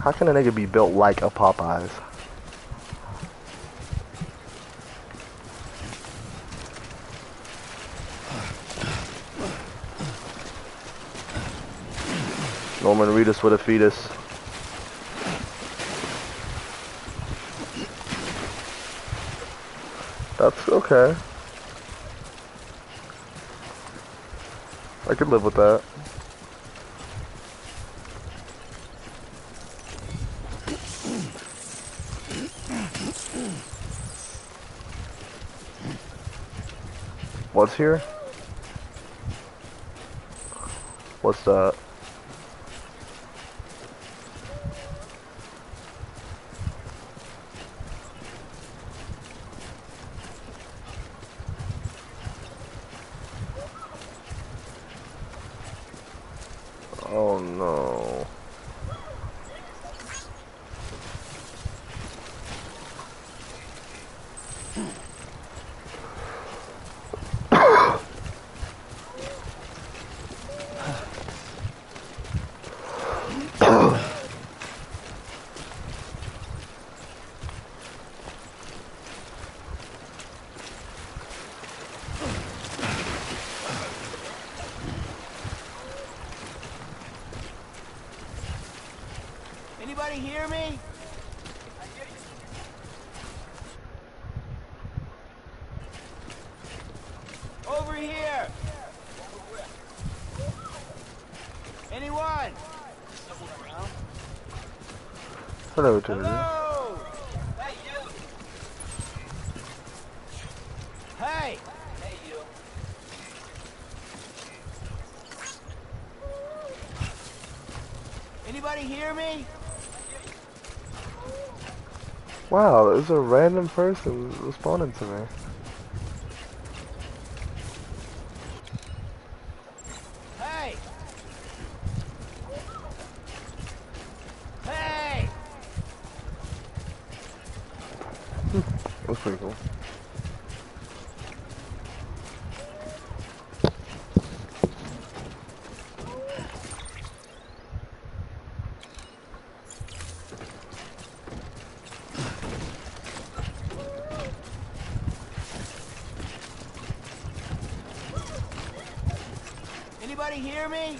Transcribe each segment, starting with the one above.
How can a nigga be built like a Popeyes? Norman Reedus with a fetus. That's okay. I could live with that. What's here? What's that? Oh no. Anybody hear me? Over here! Anyone? Hello, Trinity. Hello! Hey, you! Hey! Hey, you! Anybody hear me? Wow, there's a random person responding to me. Hey! Hey! That's pretty cool. Anybody hear me?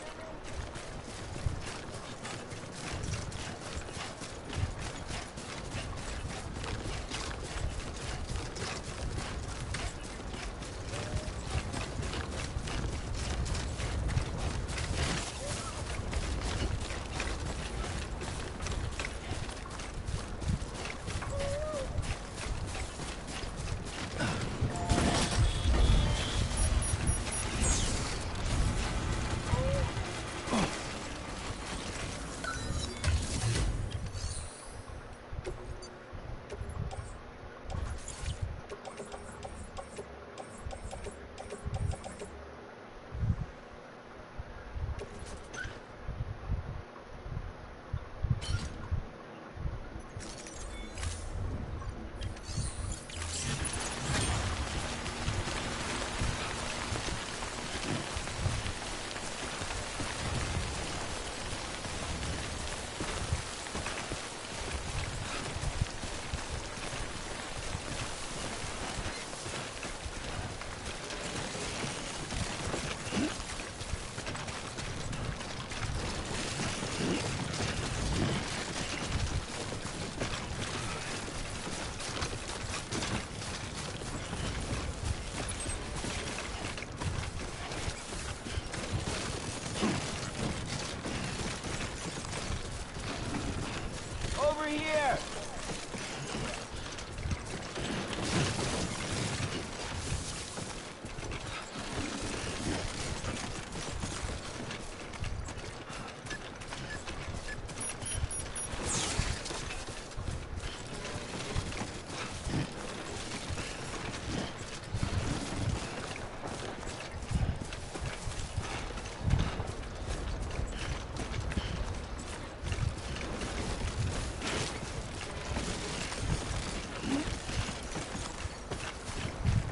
Over here!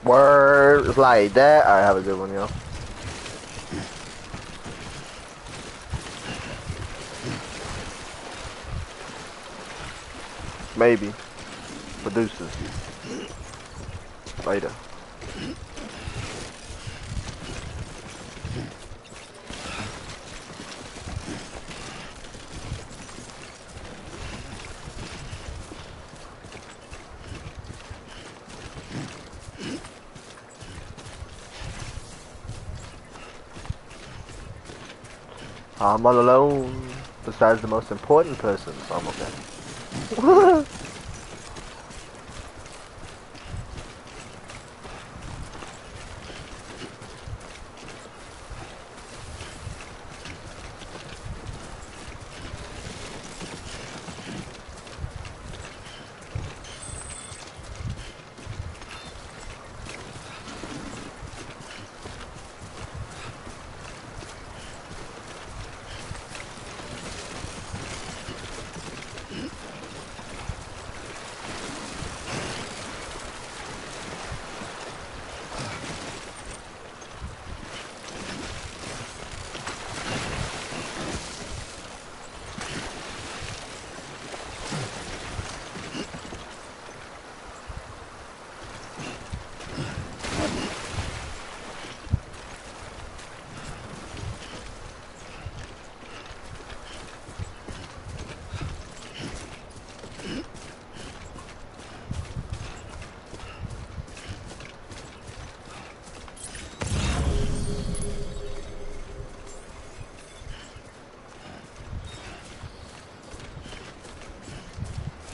Words like that. Alright, have a good one, yo. Maybe. Producers. Later. I'm all alone. Besides the most important person, so I'm okay.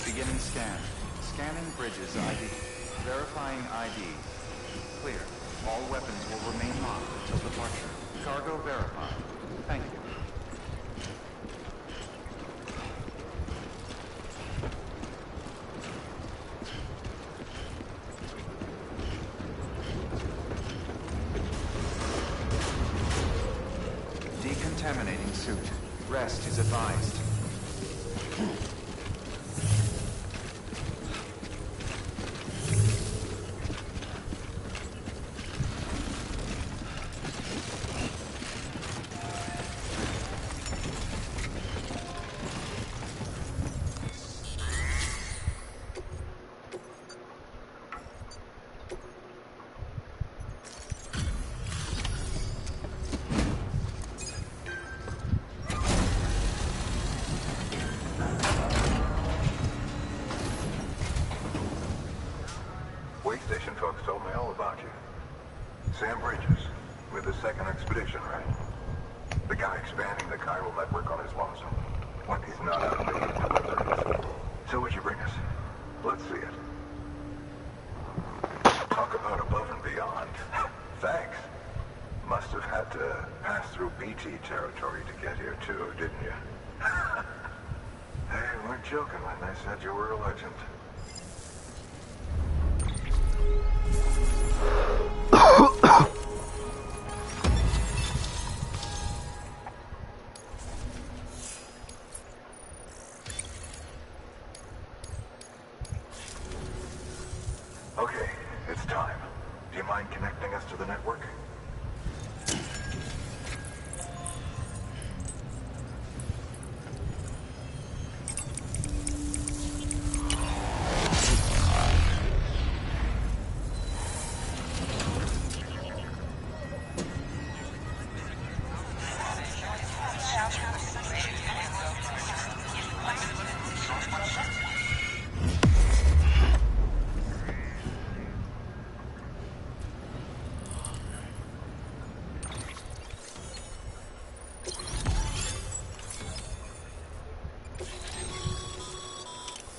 Beginning scan. Scanning bridges ID. Verifying ID. Clear. All weapons will remain locked until departure. Cargo verified. Thank you. Decontaminating suit. Rest is advised. Way station folks told me all about you. Sam Bridges, with the second expedition, right? The guy expanding the chiral network on his lonesome. When he's not out making deliveries. So what'd you bring us? Let's see it. Talk about above and beyond. Thanks. Must have had to pass through BT territory to get here too, didn't you? They weren't joking when they said you were a legend. Okay, it's time. Do you mind connecting us to the network?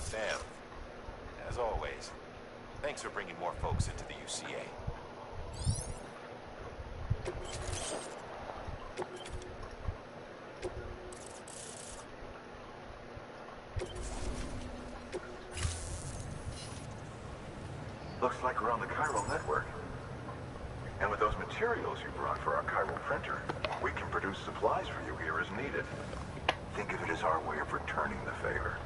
Sam, as always, thanks for bringing more folks into the UCA. Looks like we're on the chiral network. And with those materials you brought for our chiral printer, we can produce supplies for you here as needed. Think of it as our way of returning the favor.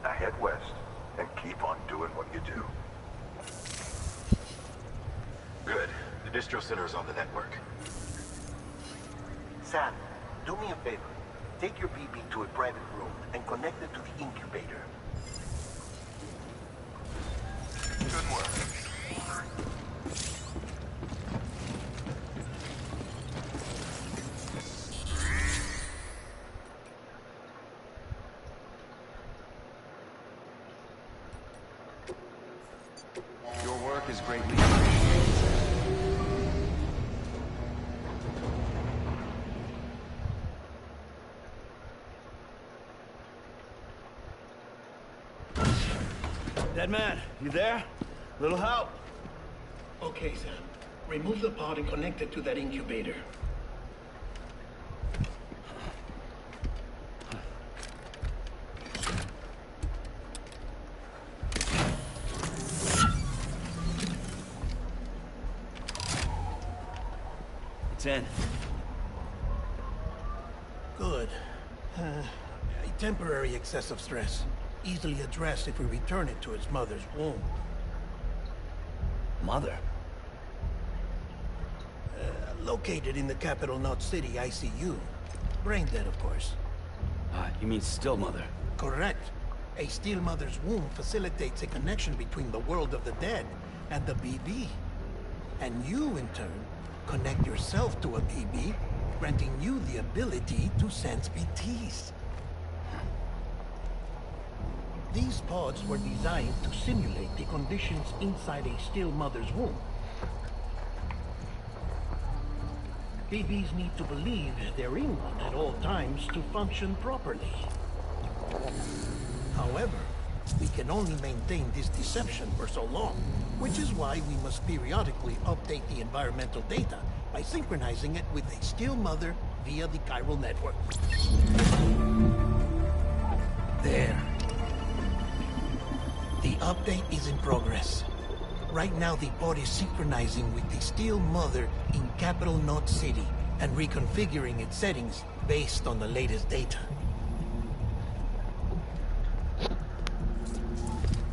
Now head west and keep on doing what you do. Good. The distro center is on the network. Sam, do me a favor. Take your BB to a private room and connect it to the incubator. Good work. Your work is greatly appreciated. Dead man, you there? Little help? Okay, Sam. Remove the pod and connect it to that incubator. It's in. Good. A temporary excessive stress. Easily addressed if we return it to its mother's womb. Mother? Located in the capital Knot City ICU. Brain dead, of course. You mean still mother? Correct. A still mother's womb facilitates a connection between the world of the dead and the BB. And you, in turn, connect yourself to a BB, granting you the ability to sense BTs. These pods were designed to simulate the conditions inside a still mother's womb. BBs need to believe they're in one at all times to function properly. However, we can only maintain this deception for so long, which is why we must periodically update the environmental data by synchronizing it with a still mother via the chiral network. There. The update is in progress. Right now, the pod is synchronizing with the still mother in capital Knot City and reconfiguring its settings based on the latest data.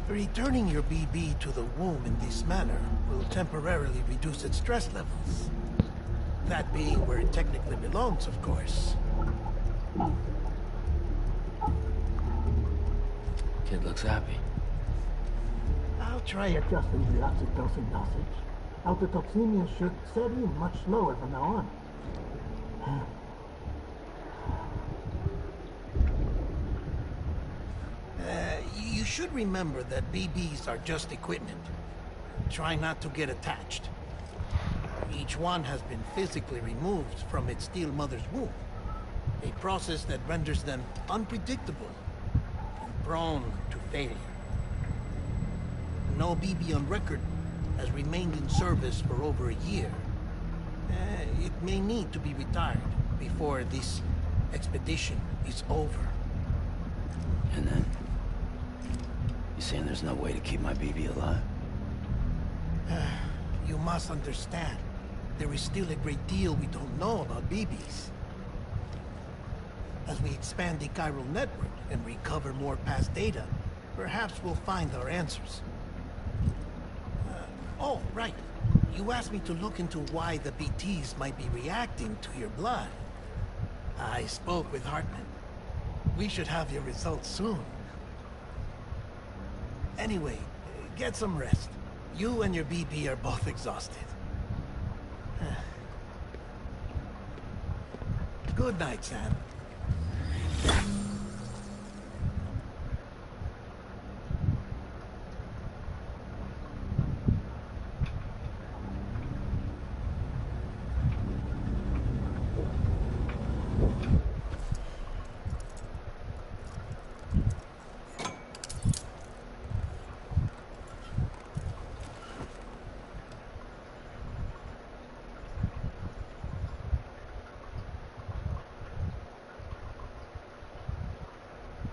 Returning your BB to the womb in this manner will temporarily reduce its stress levels. That being where it technically belongs, of course. Kid looks happy. I'll try adjusting the oxytocin dosage. Autotoxemia should set in much slower from now on. You should remember that BBs are just equipment. Try not to get attached. Each one has been physically removed from its still mother's womb. A process that renders them unpredictable and prone to failure. No BB on record has remained in service for over a year. It may need to be retired before this expedition is over. And then? You saying there's no way to keep my BB alive? You must understand, there is still a great deal we don't know about BBs. As we expand the chiral network and recover more past data, perhaps we'll find our answers. Oh, right. You asked me to look into why the BTs might be reacting to your blood. I spoke with Hartman. We should have your results soon. Anyway, get some rest. You and your BB are both exhausted. Good night, Sam.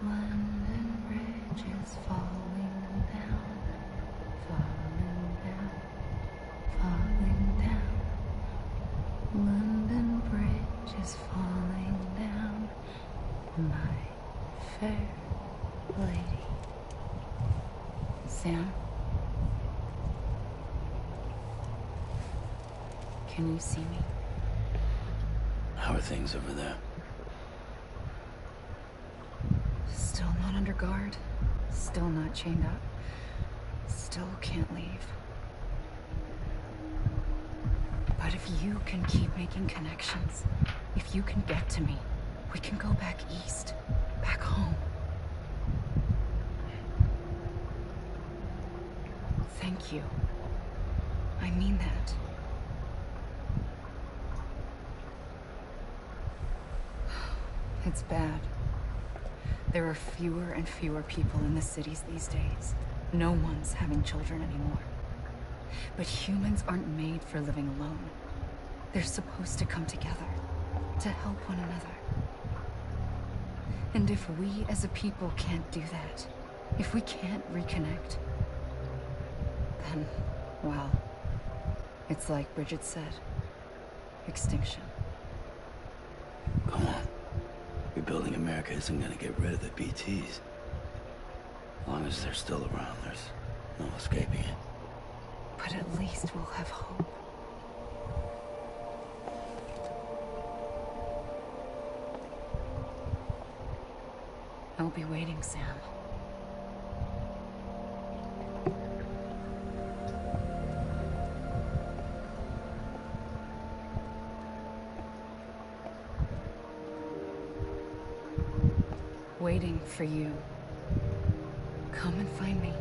London Bridge is falling down, falling down, falling down. London Bridge is falling down, my fair lady. Sam? Can you see me? How are things over there? Still not under guard. Still not chained up. Still can't leave. But if you can keep making connections, if you can get to me, we can go back east, back home. Thank you. I mean that. It's bad. There are fewer and fewer people in the cities these days. No one's having children anymore. But humans aren't made for living alone. They're supposed to come together, to help one another. And if we as a people can't do that, if we can't reconnect, then, well, it's like Bridget said, extinction. Come on. Rebuilding America isn't gonna get rid of the BTs. As long as they're still around, there's no escaping it. But at least we'll have hope. I'll be waiting, Sam. Waiting for you. Come and find me.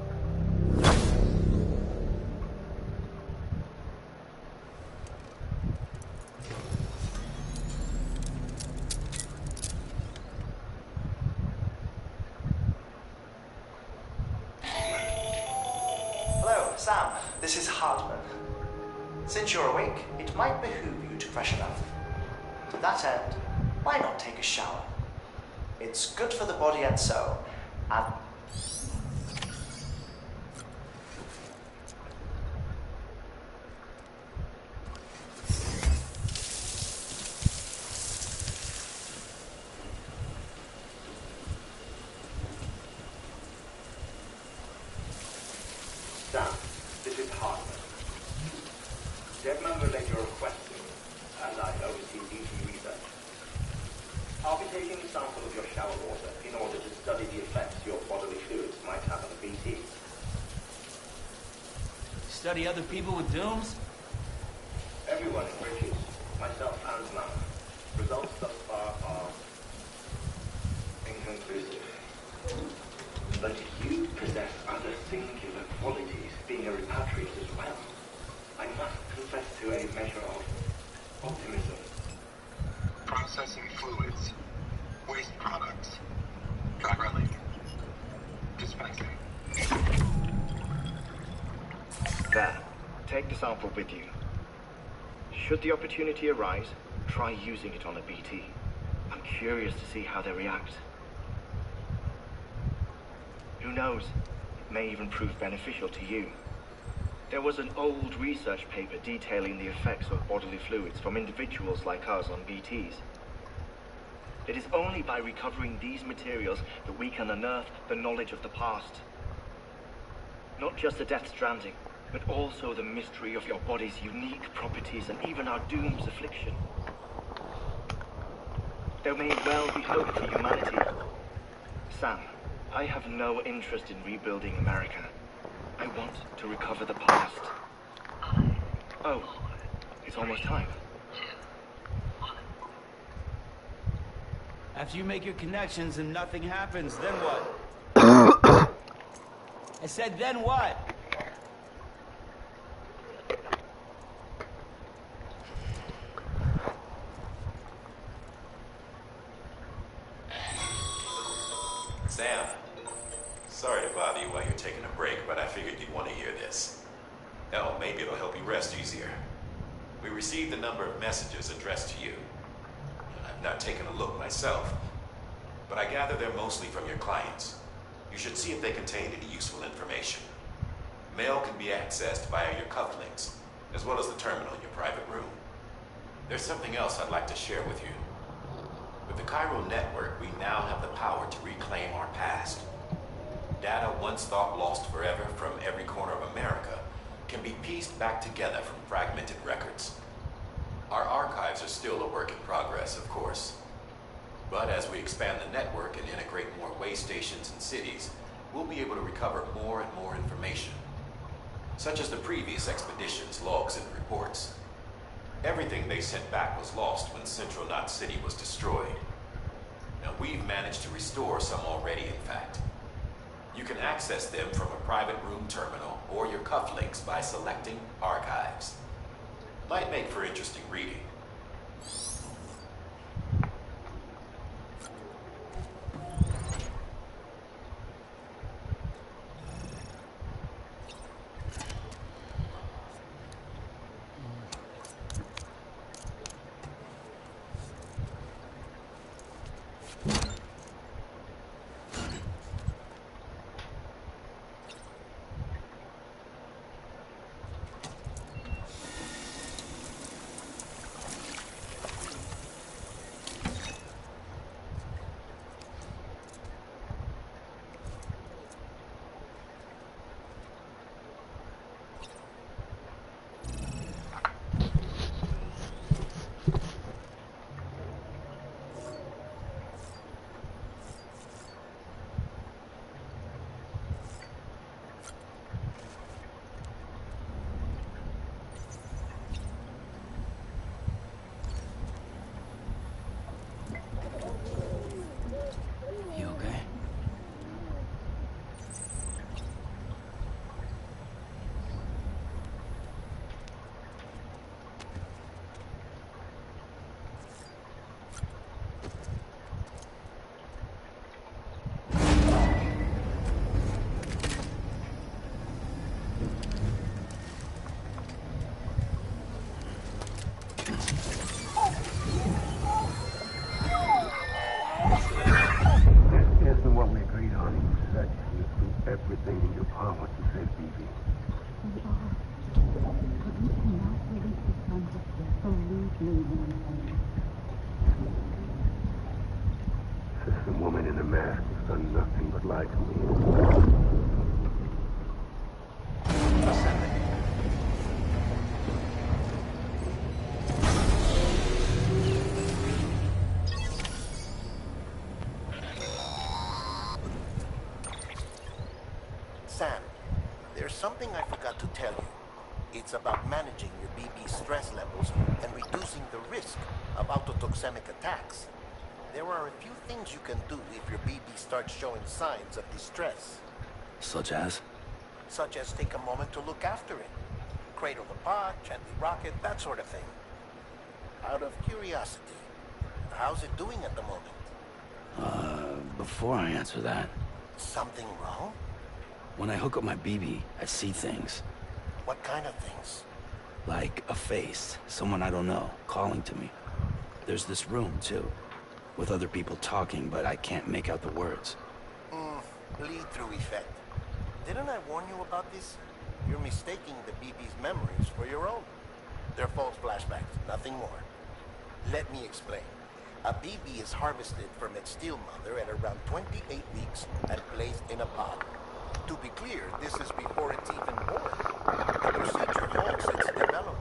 Hello, Sam. This is Hardman. Since you're awake, it might behoove you to freshen up. To that end, why not take a shower? It's good for the body and soul, and... Sam, this is Hardman. Deadman relayed your request to me, and I oversee DT research. I'll be taking a sample of your shower water in order to study the effects your bodily fluids might have on the BT. Study other people with dooms? Everyone in Bridges, myself and Mama. Results thus far are inconclusive. But you possess other singular qualities, being a repatriate as well. I must confess to a measure of optimism. Processing fluids. Waste products. Drilling. Dispensing. There. Take the sample with you. Should the opportunity arise, try using it on a BT. I'm curious to see how they react. Who knows? It may even prove beneficial to you. There was an old research paper detailing the effects of bodily fluids from individuals like us on BTs. It is only by recovering these materials that we can unearth the knowledge of the past. Not just the Death Stranding, but also the mystery of your body's unique properties and even our doom's affliction. There may well be hope for humanity. Sam, I have no interest in rebuilding America. I want to recover the past. Oh, it's almost time. After you make your connections and nothing happens, then what? I said, then what? Sam, sorry to bother you while you're taking a break, but I figured you'd want to hear this. Hell, maybe it'll help you rest easier. We received a number of messages addressed to you. I've not taken a look myself, but I gather they're mostly from your clients. You should see if they contain any useful information. Mail can be accessed via your cufflinks, as well as the terminal in your private room. There's something else I'd like to share with you. With the chiral network, we now have the power to reclaim our past. Data once thought lost forever from every corner of America can be pieced back together from fragmented records. Our archives are still a work in progress, of course. But as we expand the network and integrate more way stations and cities, we'll be able to recover more and more information. such as the previous expedition's logs and reports. Everything they sent back was lost when Central Knot City was destroyed. Now, we've managed to restore some already, in fact. You can access them from a private room terminal or your cufflinks by selecting Archives. Might make for interesting reading. You okay? This isn't what we agreed on. You said you would do everything in your power to save BB. We are. But we cannot release the sun just yet. Believe me when I say it. This woman in the mask has done nothing but lie to me. Sam, there's something I forgot to tell you. It's about managing your BB stress levels and reducing the risk of autotoxemic attacks. There are a few things you can do if your BB starts showing signs of distress. Such as? Such as take a moment to look after it. Cradle the pod, gently rock it, that sort of thing. Out of curiosity, how's it doing at the moment? Before I answer that, Something wrong? when I hook up my BB, I see things. What kind of things? Like a face, someone I don't know, calling to me. There's this room, too, with other people talking, but I can't make out the words. Bleed-through effect. Didn't I warn you about this? You're mistaking the BB's memories for your own. They're false flashbacks, nothing more. Let me explain. A BB is harvested from its steel mother at around 28 weeks and placed in a pod. To be clear, this is before it's even born. The procedure halts its development.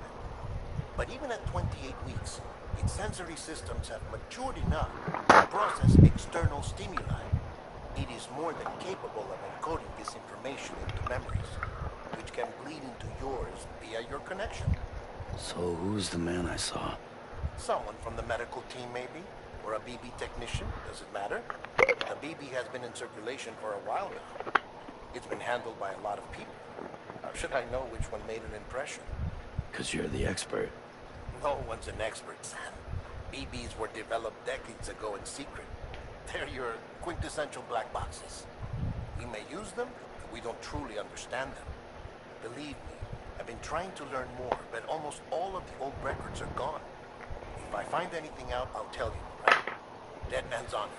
But even at 28 weeks, its sensory systems have matured enough to process external stimuli. It is more than capable of encoding this information into memories, which can bleed into yours via your connection. So who's the man I saw? Someone from the medical team, maybe? Or a BB technician? Does it matter? The BB has been in circulation for a while now. It's been handled by a lot of people. How should I know which one made an impression? 'Cause you're the expert. No one's an expert, Sam. BBs were developed decades ago in secret. They're your quintessential black boxes. We may use them, but we don't truly understand them. Believe me, I've been trying to learn more, but almost all of the old records are gone. If I find anything out, I'll tell you, right? Dead man's honor.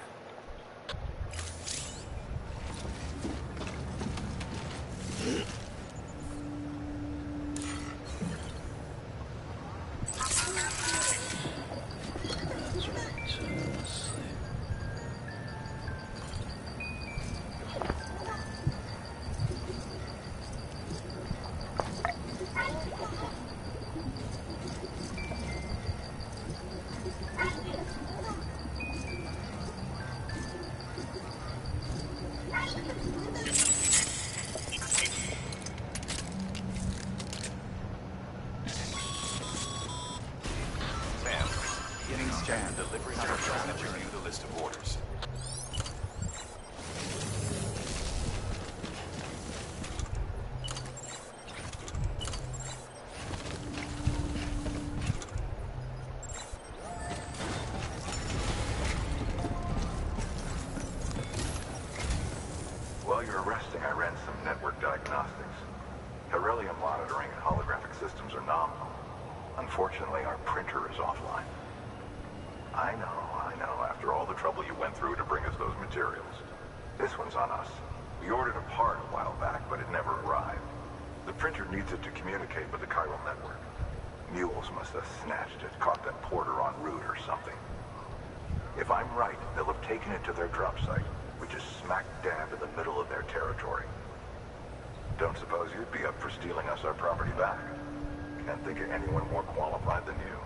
That's right, just sleep. resting, I ran some network diagnostics. Beryllium monitoring and holographic systems are nominal. Unfortunately, our printer is offline. I know. After all the trouble you went through to bring us those materials. This one's on us. We ordered a part a while back, but it never arrived. The printer needs it to communicate with the chiral network. Mules must have snatched it, caught that porter en route or something. If I'm right, they'll have taken it to their drop site, which is smack dab in the middle of their territory. Don't suppose you'd be up for stealing us our property back? Can't think of anyone more qualified than you.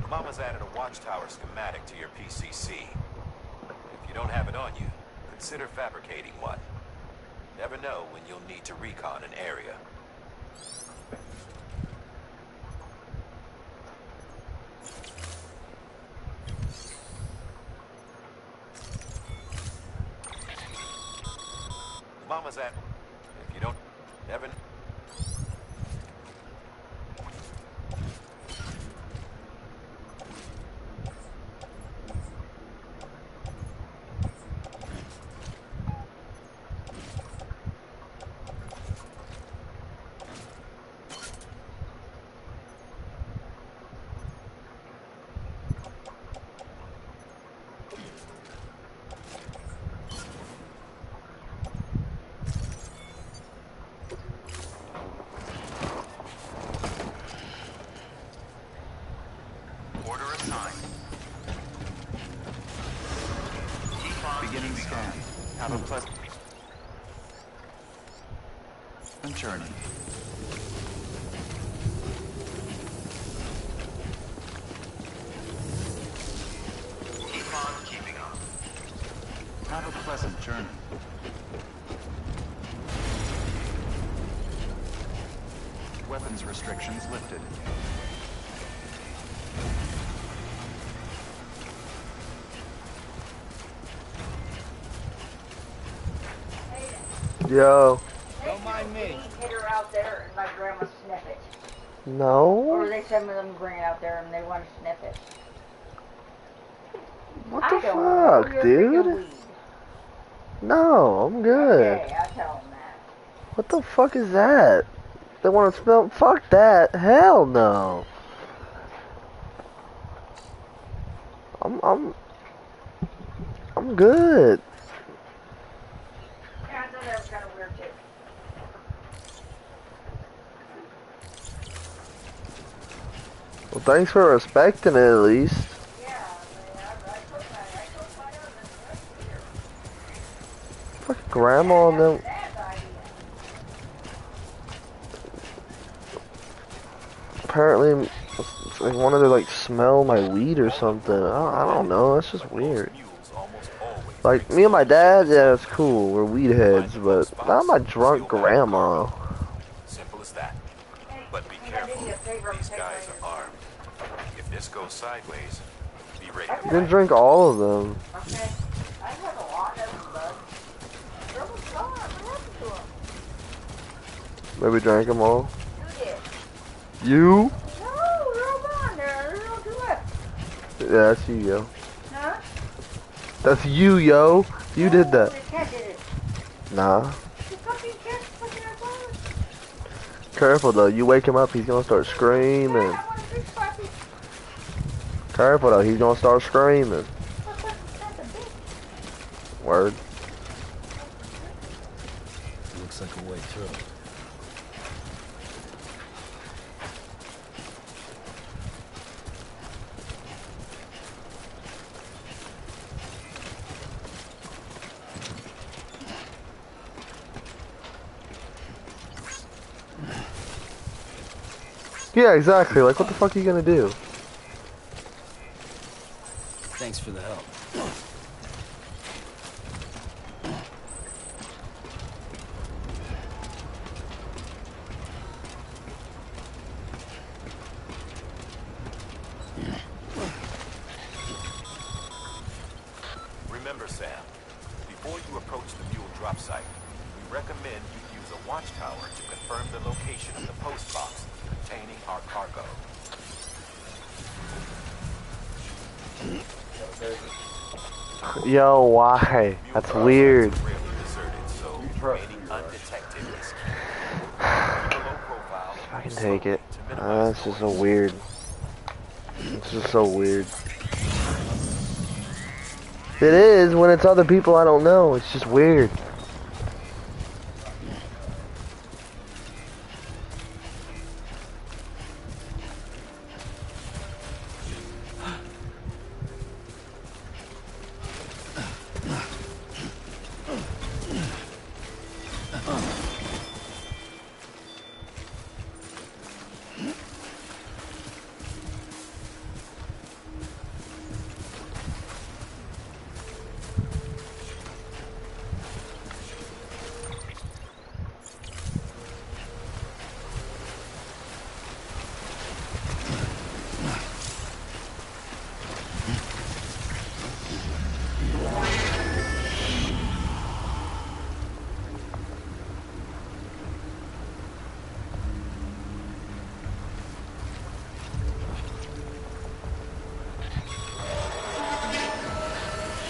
Mama's added a watchtower schematic to your PCC. If you don't have it on you, consider fabricating one. Never know when you'll need to recon an area. Mama's at... If you don't... Never... Beginning scan. Have a pleasant journey. Keep on keeping on. Have a pleasant journey. Weapons restrictions lifted. Yo. Don't mind me. Hit her out there and let Grandma sniff it. No. Or they some of them bring it out there and they want to sniff it. What the fuck, dude? No, I'm good. Okay, I'll tell them that. What the fuck is that? They want to smell? Fuck that. Hell no. I'm good. Yeah, I thought that was kind of weird too. Well, thanks for respecting it at least. Yeah, I told my husband, that's weird. Fucking grandma and them. Apparently, it's like wanted to like smell my weed or something. I don't know. That's just weird. Like me and my dad, yeah, it's cool. We're weed heads, but not my drunk grandma. Simple as that. But be careful. These guys are armed. If this goes sideways, be ready. You didn't drink all of them. Okay. I had a lot of them, bud. Where was gone? What happened to them? Maybe drank them all. Who did? You? No, they're all gone. They're all too left. Yeah, that's you, yo. Huh? That's you, yo. You did that. The cat did it. Nah. The fucking cat's fucking our phone. Careful though. You wake him up, he's gonna start screaming. I want a big puppy. Careful though. He's gonna start screaming. That's a bitch. Word. Looks like a way through. Yeah, exactly. Like, what the fuck are you gonna do? Thanks for the help. Remember, Sam, before you approach the mule drop site, we recommend you use a watchtower to confirm the location of the post box containing our cargo. Yo, why? That's weird. Rarely deserted, so remaining undetected is key. Keep a low profile and I can move take slowly it. to minimize This is so noise. weird. This is so weird. It is when it's other people I don't know. It's just weird.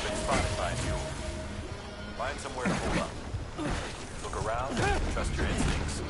Been spotted by a mule. Find somewhere to hold up. Look around and trust your instincts.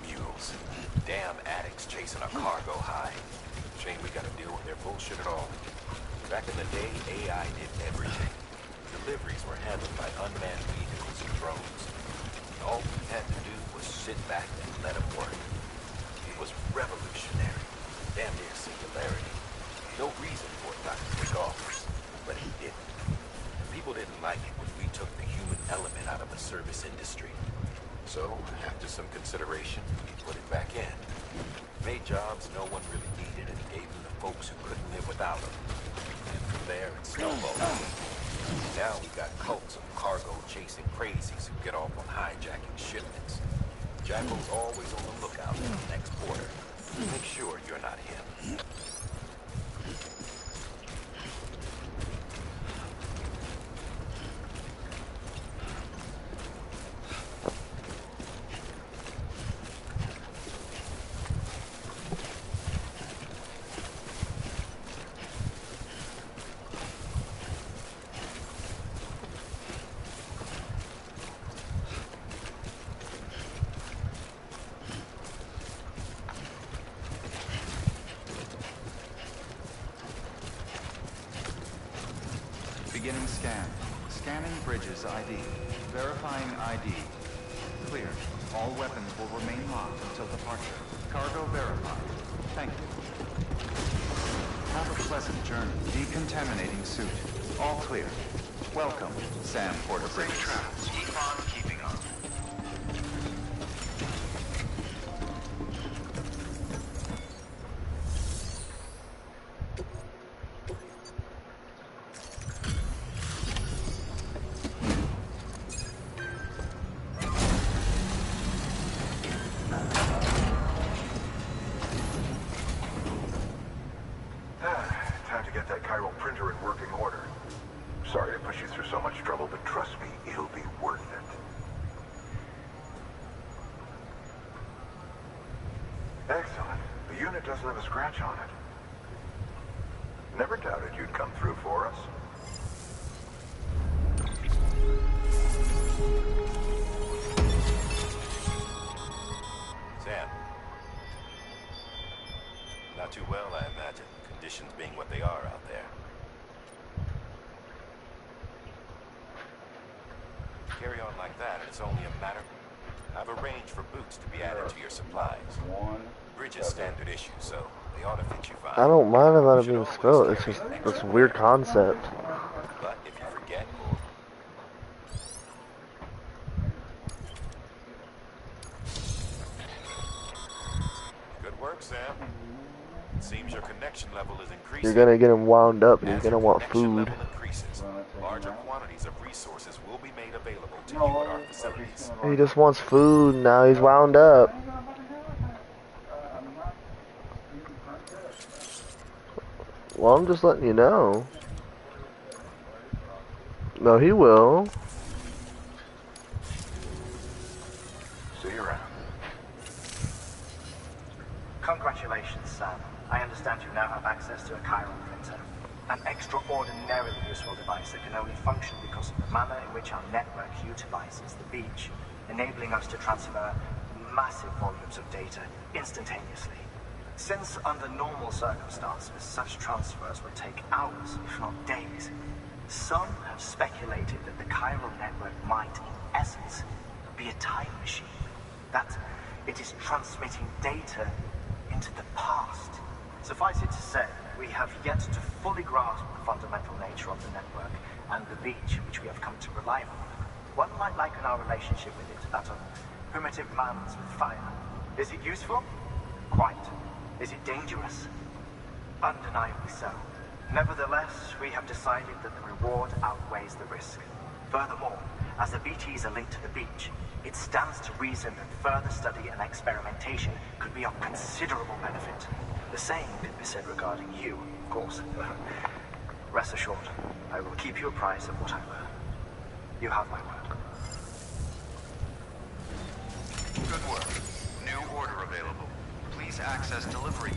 Mules. Damn addicts chasing a cargo high. Shame we gotta deal with their bullshit at all. Back in the day, AI did everything. Deliveries were handled by unmanned vehicles and drones. All we had to do was sit back and let them work. It was revolutionary. Damn near singularity. No reason for it not to take off. But it didn't. People didn't like it when we took the human element out of the service industry. So, after some consideration, we put it back in. Made jobs no one really needed and gave them to folks who couldn't live without them. And from there, it snowballed. Now we got cults of cargo-chasing crazies who get off on hijacking shipments. Jackal's always on the lookout for the next border. Make sure you're not him. Beginning scan. Scanning bridges ID. Verifying ID. Clear. All weapons will remain locked until departure. Cargo verified. Thank you. Have a pleasant journey. Decontaminating suit. All clear. Welcome, Sam Porter. Safe travels. Keep on keeping on. Time to get that chiral printer in working order. Sorry to push you through so much trouble, but trust me, it'll be worth it. Excellent. The unit doesn't have a scratch on it. Never doubted you'd come through for us. Sam. Not too well, I imagine. Conditions being what they are out there. Carry on like that, and it's only a matter... I've arranged for boots to be added to your supplies. Bridge is standard issue, so they ought to fit you fine. I don't mind about it being spelled. It's just it's a weird concept. But if you forget or... Good work, Sam. It seems your connection level is increasing. You're gonna get him wound up, and you're As gonna your want connection food. level increases, larger quantities of resources will be made available to you at our facilities. He just wants food. Now he's wound up. Well, I'm just letting you know. No, he will. See you around. Congratulations, Sam. I understand you now have access to a chiral printer. An extraordinarily useful device that can only function because of the manner in which our network utilizes the beach, enabling us to transfer massive volumes of data instantaneously. Since under normal circumstances, such transfers would take hours, if not days, some have speculated that the chiral network might, in essence, be a time machine. That it is transmitting data into the past. Suffice it to say, we have yet to fully grasp the fundamental nature of the network and the beach which we have come to rely on. One might liken our relationship with it to that of primitive mans with fire. Is it useful? Quite. Is it dangerous? Undeniably so. Nevertheless, we have decided that the reward outweighs the risk. Furthermore, as the BTs are linked to the beach, it stands to reason that further study and experimentation could be of considerable benefit. The same could be said regarding you, of course. Rest assured, I will keep you apprised of what I learn. You have my word. Good work. New order available. Please access delivery.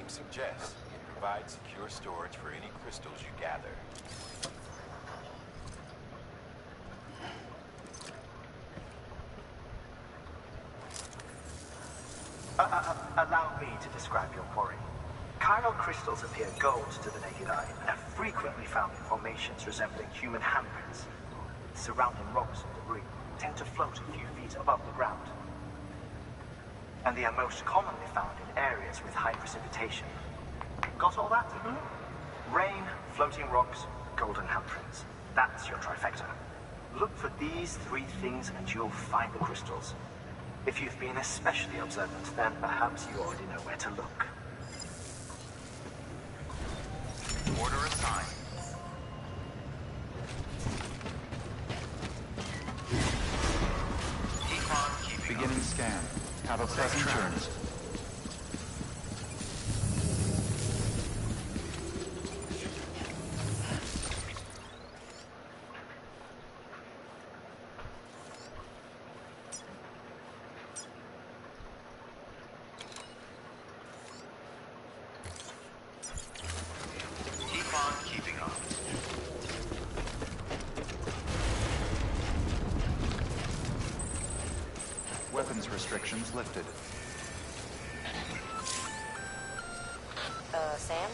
name suggests, it provides secure storage for any crystals you gather. Allow me to describe your quarry. Chiral crystals appear gold to the naked eye and are frequently found in formations resembling human handprints. Surrounding rocks and debris tend to float a few feet above the ground. And they are most commonly found in areas with high precipitation. Got all that? Rain, floating rocks, golden handprints. That's your trifecta. Look for these three things and you'll find the crystals. If you've been especially observant, then perhaps you already know where to look. Order assigned. Keep on keeping Beginning scan. Have a pleasant journey. Weapons restrictions lifted. Sam?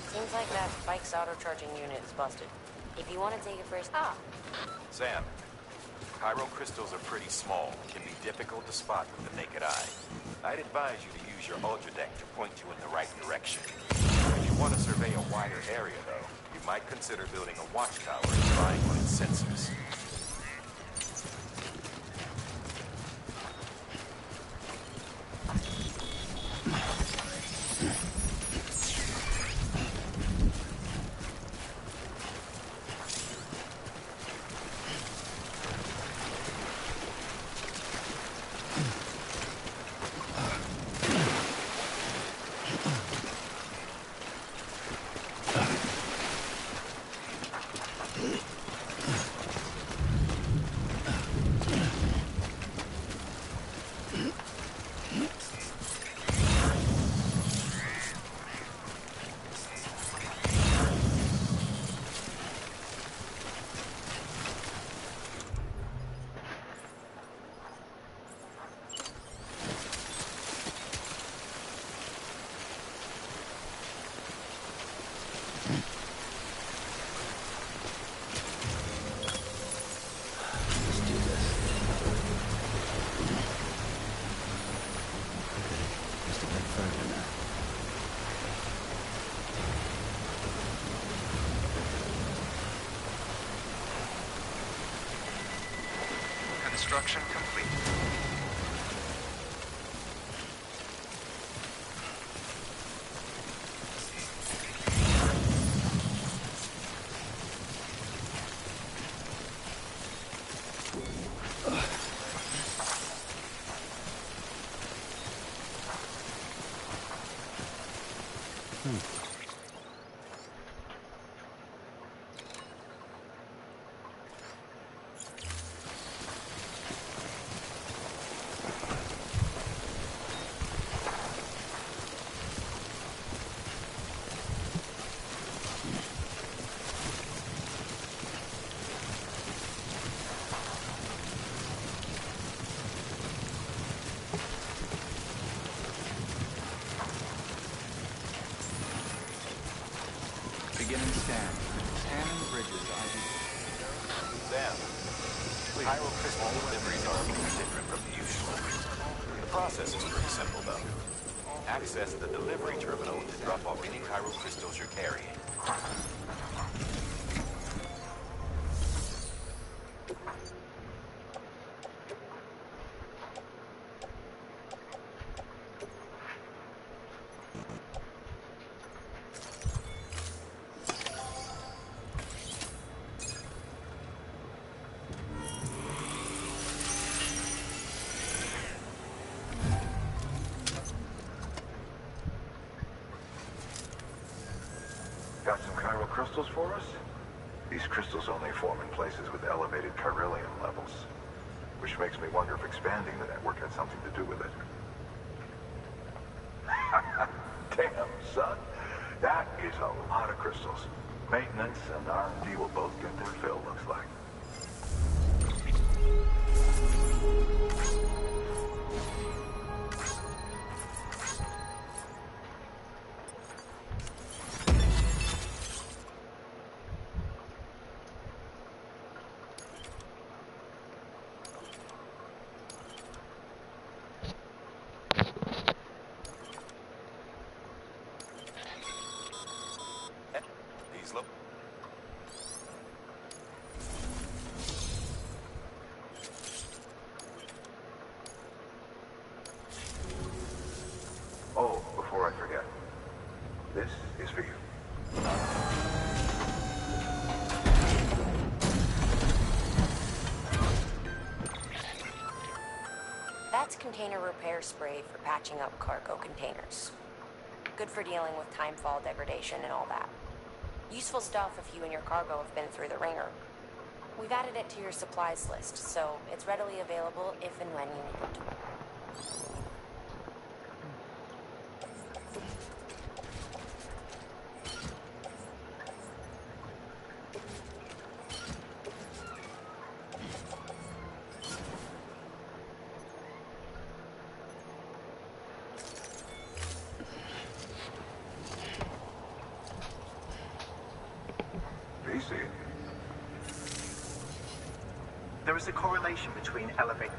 Seems like that bike's auto-charging unit is busted. If you want to take it first... Ah! Sam, chiral crystals are pretty small and can be difficult to spot with the naked eye. I'd advise you to use your ultra deck to point you in the right direction. If you want to survey a wider area, though, you might consider building a watchtower and relying on its sensors. Construction complete. Beginning scan. Scanning bridges ID. Sam, chiral crystal deliveries are a little different from the usual. The process is pretty simple, though. Access the delivery terminal to drop off any chiral crystals you're carrying. Got some chiral crystals for us? These crystals only form in places with elevated chiralium levels, which makes me wonder if expanding the network had something to do with it. Damn, son, that is a lot of crystals. Maintenance and R&D will both get their fill, looks like. These look... Oh, before I forget, this is for you. That's container repair spray for patching up cargo containers. Good for dealing with timefall degradation and all that. Useful stuff if you and your cargo have been through the ringer. We've added it to your supplies list, so it's readily available if and when you need it. There is a correlation between elevation.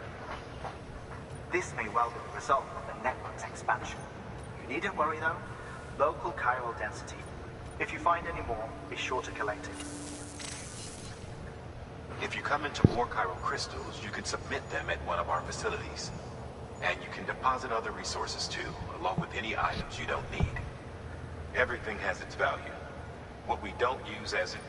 This may well be the result of the network's expansion. You needn't worry though. Local chiral density. If you find any more, be sure to collect it. If you come into more chiral crystals, you can submit them at one of our facilities. And you can deposit other resources too, along with any items you don't need. Everything has its value. What we don't use as it...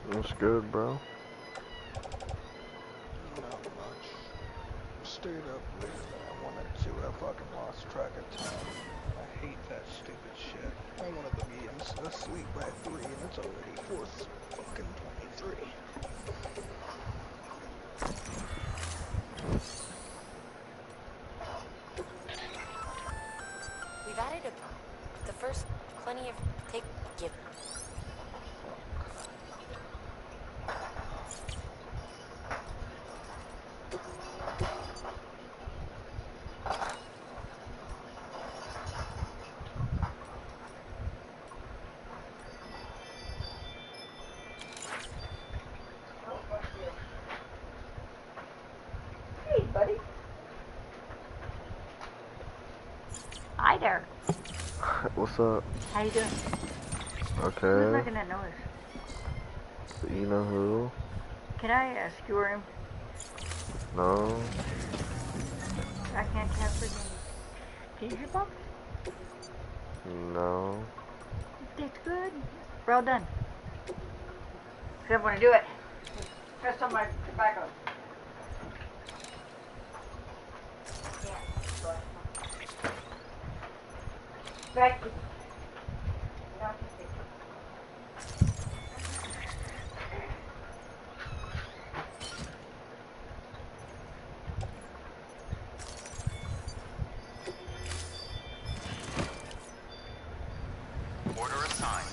That's good, bro. Not much. Stayed up later than I wanted to. I fucking lost track of time. I hate that stupid shit. I wanted to be asleep by 3 and it's already 4:23. We've added the first plenty of give. Hey, buddy. Hi there. What's up? How you doing? Okay. Who's making that noise? You know who? Can I skewer him? No. I can't capture him. Seizure bump? No. That's good. Well done. I want to do it. Press on my tobacco. Back. Order assigned.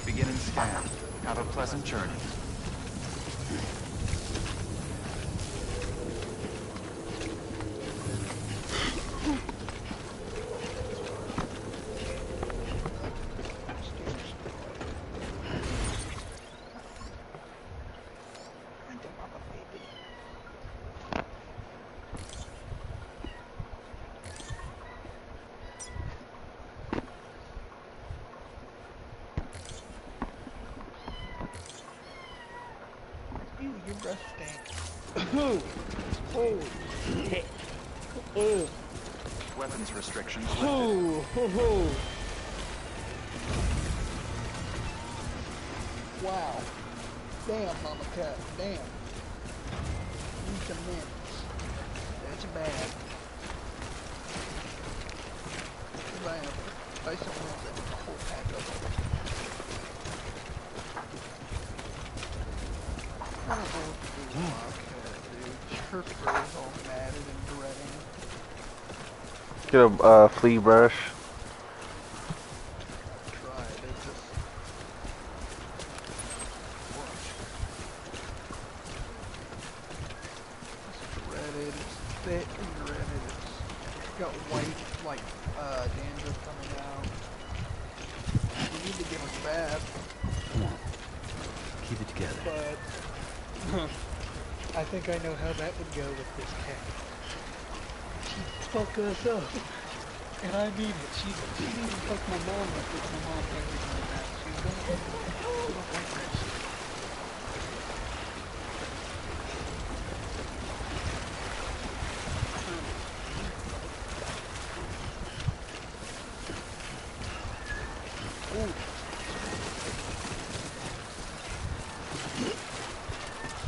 Beginning scan. Have a pleasant journey. your breath stink. Holy shit. Oh. Weapons restrictions lifted. Oh. Wow. Damn, Mama Cat. Damn. Need some mints. That's bad. Buy some mints and a whole pack of them. I don't know what to do with Mama Cat, dude. Her fur is all matted and dreading. Get a flea brush. Tried. It just... It's dreaded. It's thick and dreaded. It's got white, like, dandruff coming out. We need to get her bath. Come on. Keep it together. But... I think I know how that would go with this cat. She'd fuck us up. And I mean it. She'd even fuck my mom up if my mom everything like that. She's gonna fuck me. She don't like that shit.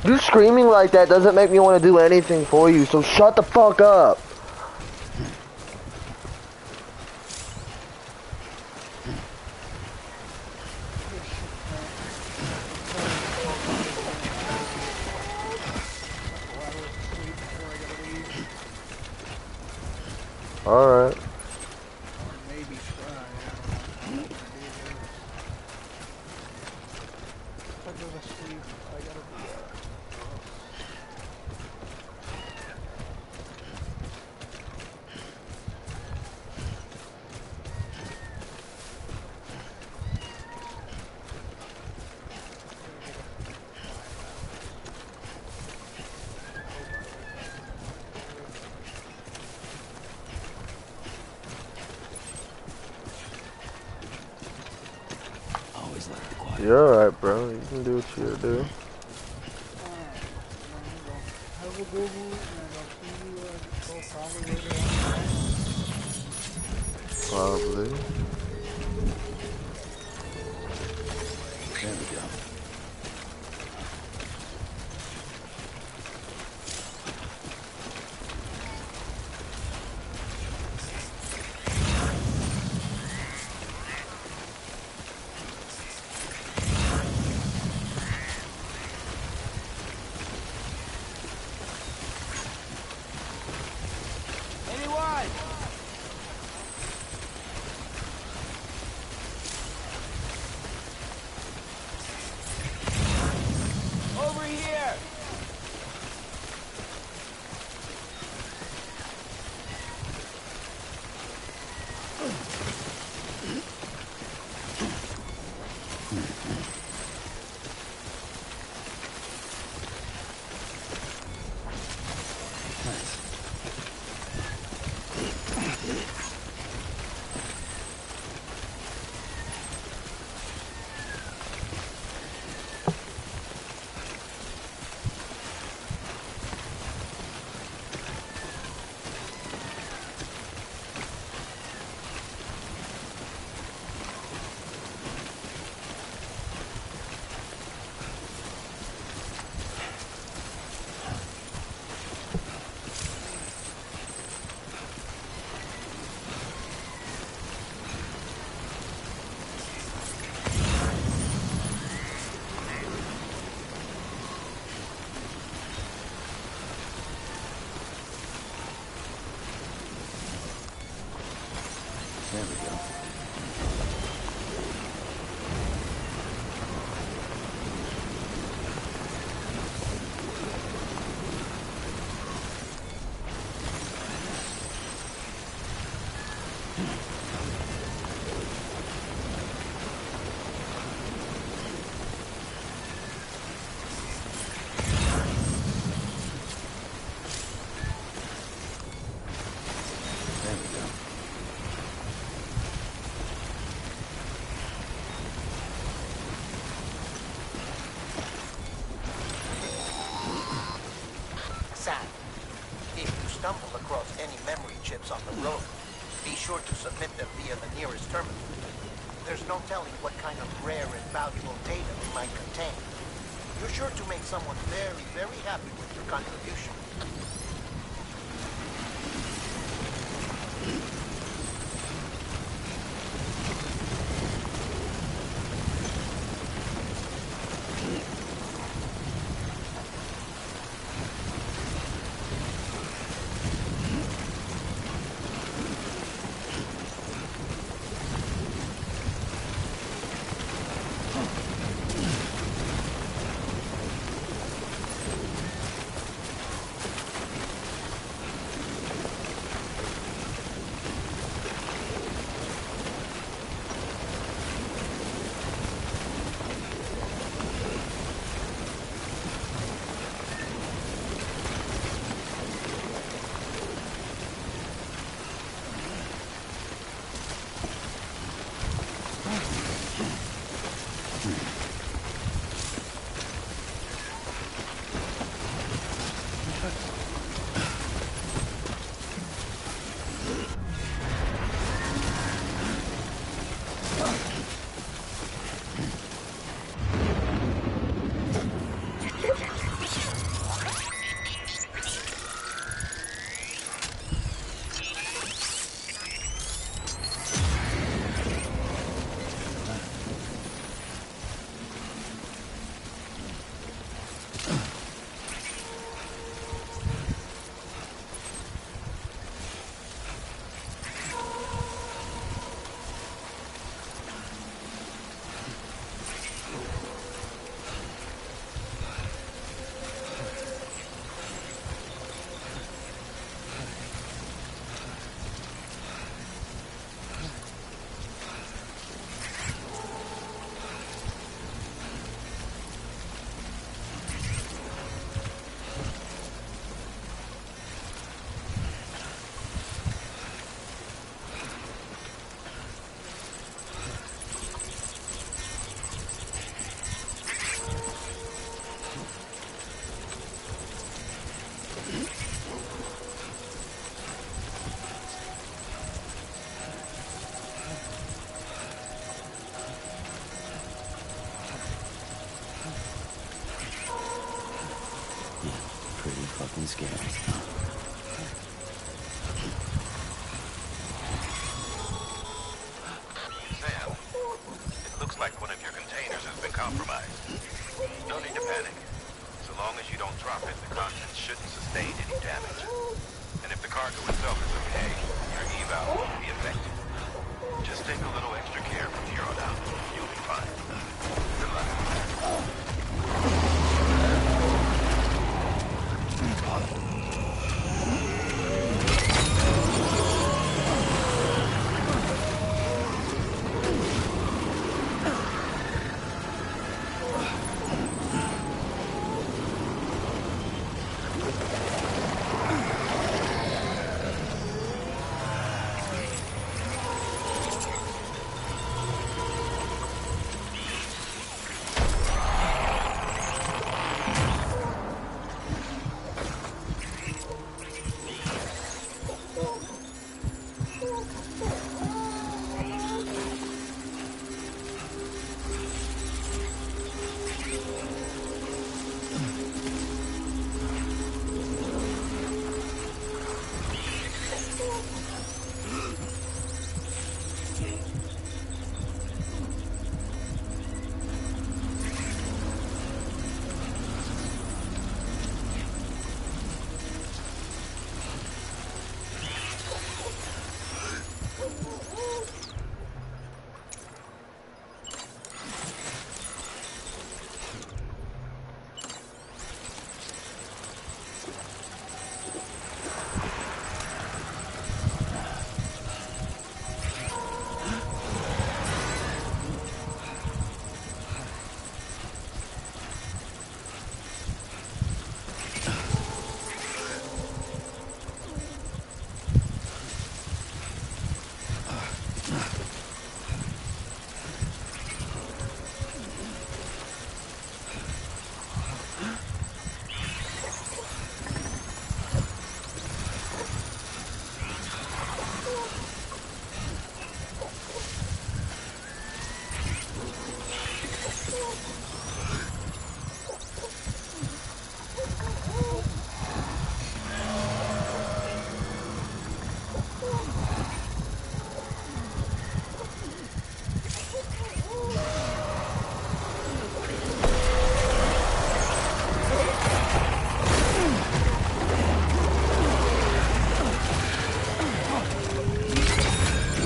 You screaming like that doesn't make me want to do anything for you, so shut the fuck up. Alright. Maybe try. I don't know. If I go to sleep, I gotta be You're alright, bro. You can do what you gotta do. Have a good one, and I'll see you probably later on. Probably. There we go. There we go. There we go. stumble across any memory chips on the road, be sure to submit them via the nearest terminal. There's no telling what kind of rare and valuable data they might contain. You're sure to make someone very, very happy with your contribution. Pretty fucking scary. Sam, it looks like one of your containers has been compromised. No need to panic. So long as you don't drop it, the contents shouldn't sustain any damage. And if the cargo itself is okay, your eval won't be affected. Just take a little extra care from here on out. You'll be fine. Good luck.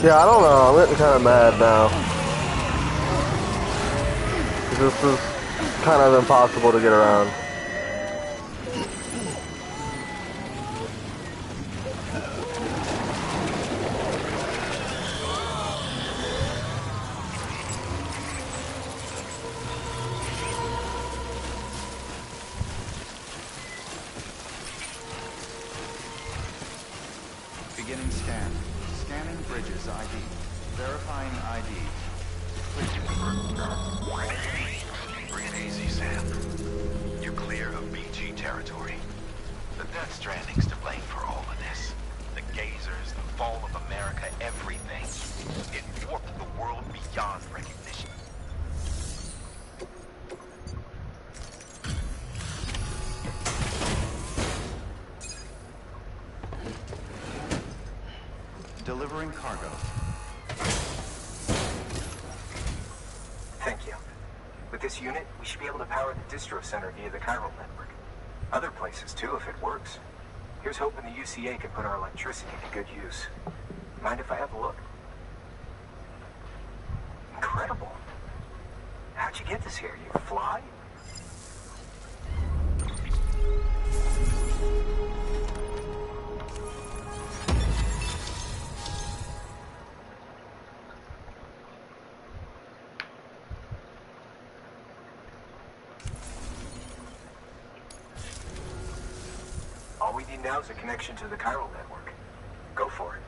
Yeah, I don't know. I'm getting kind of mad now. 'Cause this is kind of impossible to get around. Beginning scan. Scanning bridges ID. Verifying ID. Breathe easy, Sam. You're clear of BG territory. The Death Stranding's to blame for all of this. The gazers, the fall of America, everything. It warped the world beyond recognition. Delivering cargo. Thank you. With this unit, we should be able to power the distro center via the chiral network. Other places too, if it works. Here's hoping the UCA can put our electricity to good use. Mind if I have a look? Incredible. How'd you get this here? You fly? All we need now is a connection to the chiral network. Go for it.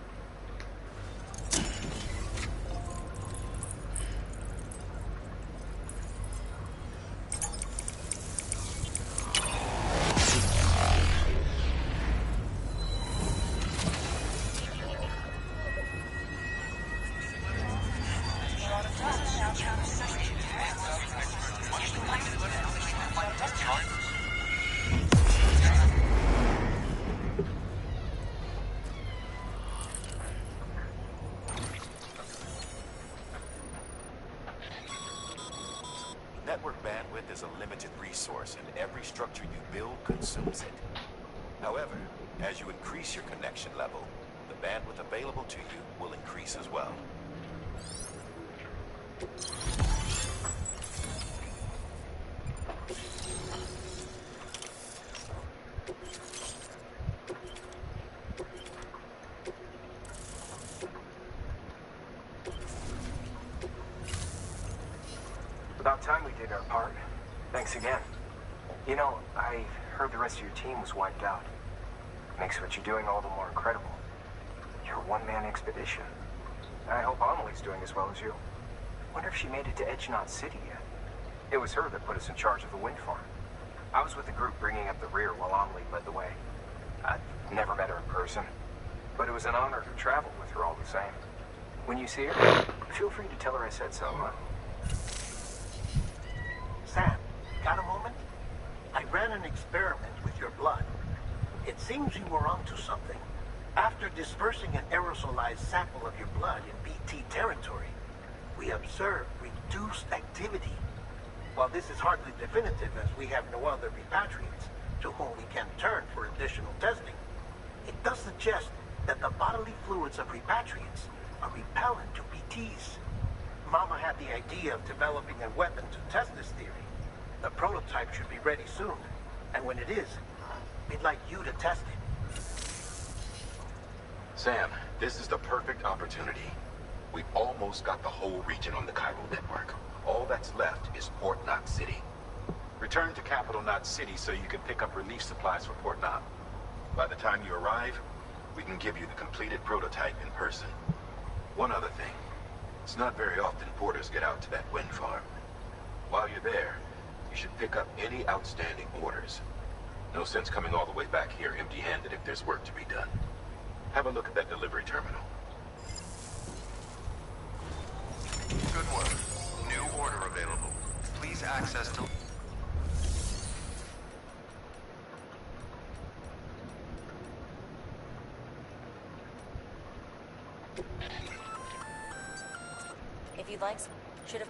Network bandwidth is a limited resource, and every structure you build consumes it. However, as you increase your connection level, the bandwidth available to you will increase as well. About time we did our part. Thanks again. You know, I heard the rest of your team was wiped out. Makes what you're doing all the more incredible. You're a one-man expedition. I hope Amelie's doing as well as you. Wonder if she made it to Edgenot City yet. It was her that put us in charge of the wind farm. I was with the group bringing up the rear while Amelie led the way. I've never met her in person, but it was an honor to travel with her all the same. When you see her, feel free to tell her I said so. Sam, got a moment? I ran an experiment with your blood. It seems you were onto something. After dispersing an aerosolized sample of your blood in BT territory, we observed reduced activity. While this is hardly definitive, as we have no other repatriates to whom we can turn for additional testing, it does suggest that the bodily fluids of repatriates are repellent to BTs. Mama had the idea of developing a weapon to test this theory. The prototype should be ready soon, and when it is, we'd like you to test it. Sam, this is the perfect opportunity. We've almost got the whole region on the chiral network. All that's left is Port Knot City. Return to Capital Knot City so you can pick up relief supplies for Port Knot. By the time you arrive, we can give you the completed prototype in person. One other thing. It's not very often porters get out to that wind farm. While you're there, you should pick up any outstanding orders. No sense coming all the way back here empty-handed if there's work to be done. Have a look at that delivery terminal. Good work. New order available. Please access to... If you'd like, should have...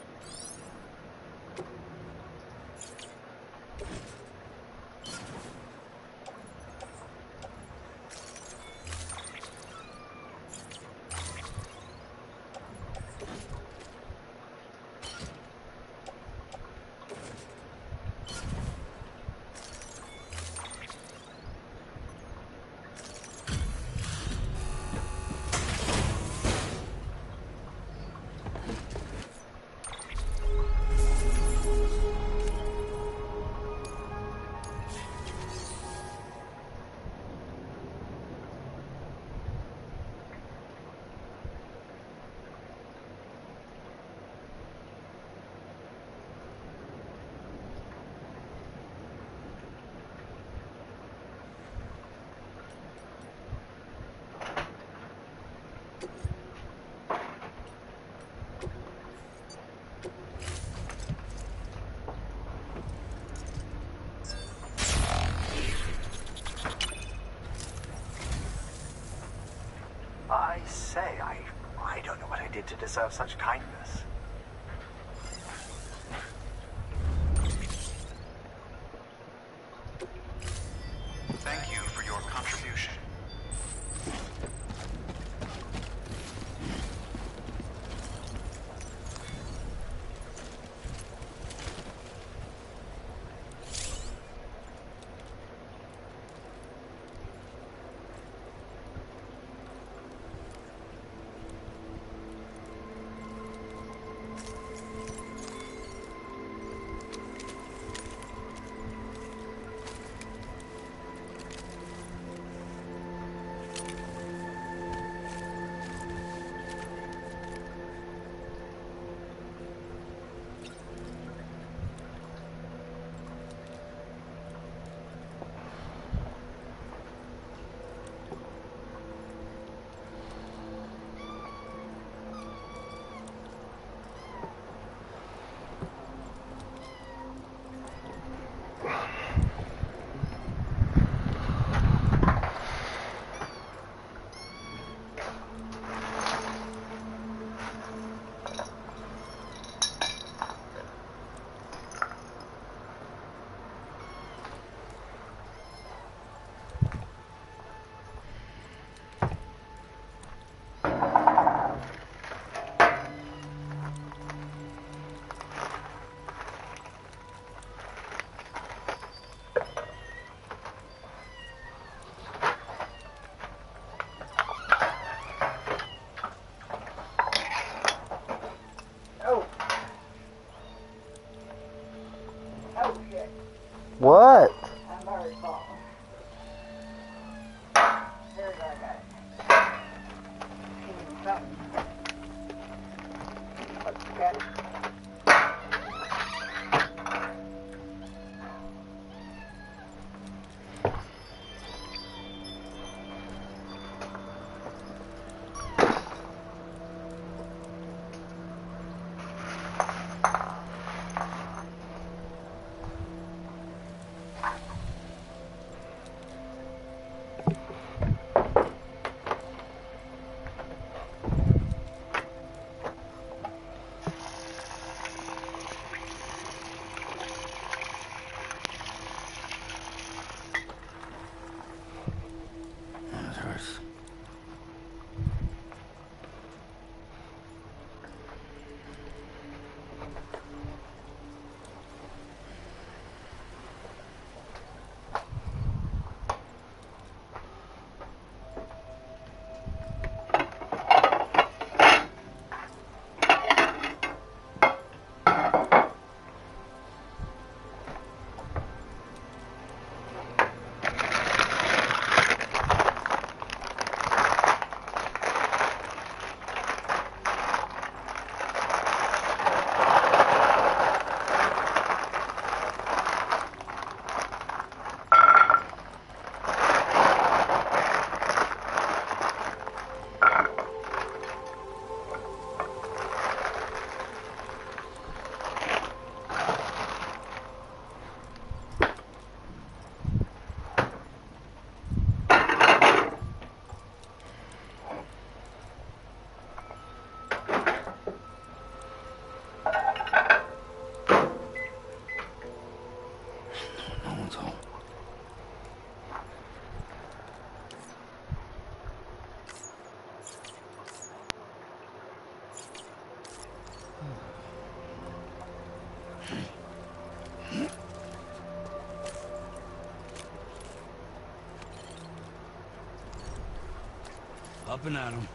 deserve such kindness. Thank you for your contribution. What? I'm very sorry. Here we go, guys. Okay. That hurts. No one's home. Up and at 'em.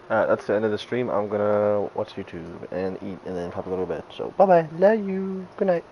Alright, that's the end of the stream. I'm gonna watch YouTube and eat and then probably go to bed. So, bye bye. Love you. Good night.